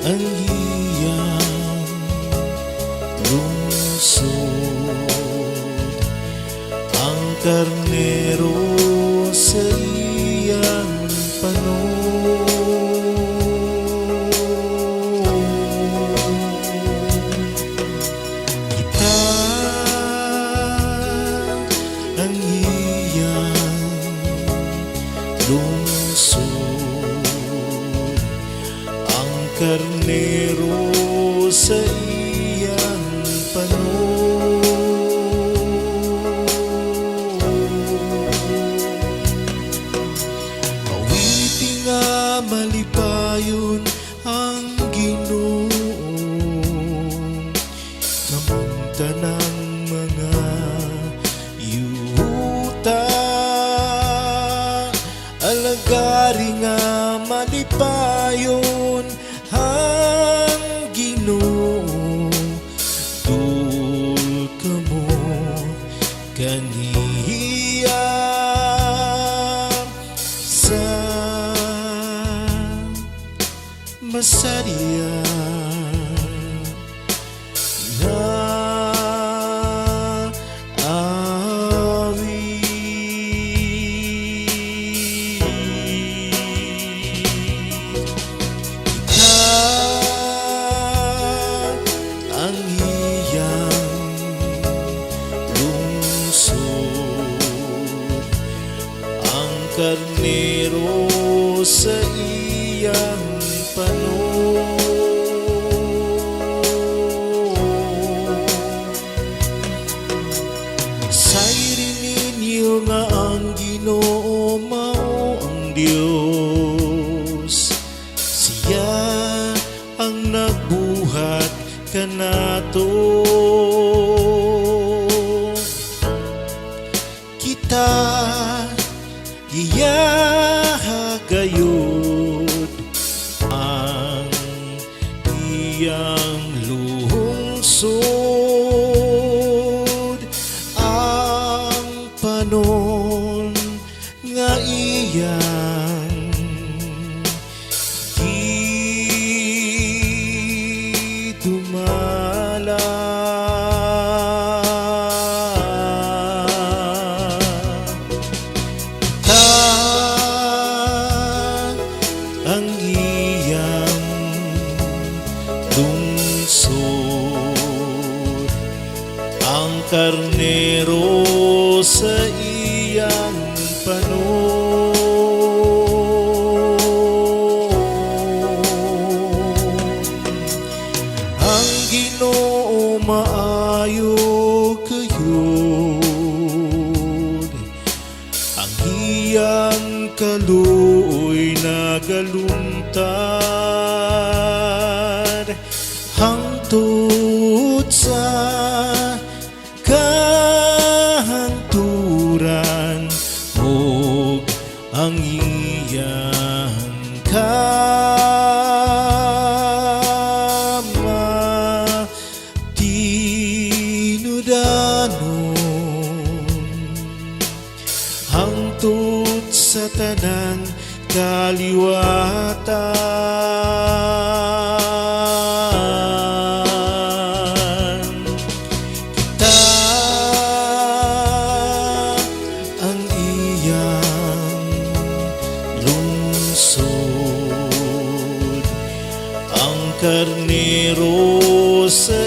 ang iyang lungsod, ang karnero sa iyang panon. Kita ang iyang lungsod, ang karnero sa iyang panon. Awiting nga malipayon ang Ginoo, kamunta ng mga yuta. Alagari nga malipayon ang Ginoo, dul ka mo kaniya sa masariya na ang iyang lungsod, ang karnero sa iyang panon. Sayrinin niyo nga ang Ginoo mao ang Dios, siya ang nagbuhat kanato. Kita gayud ang iyang lungsod, ang panon nga iyang dumala. Ang iyang lungsod, ang karnero sa iyang panon. Ang Ginoo maayo kayod, ang iyang kaluoy nagalungtad hangtod sa kahanturan, ug ang iyang tinudanon hangtod sa tanang kaliwatan. Kita ang iyang lungsod, ang karnero sa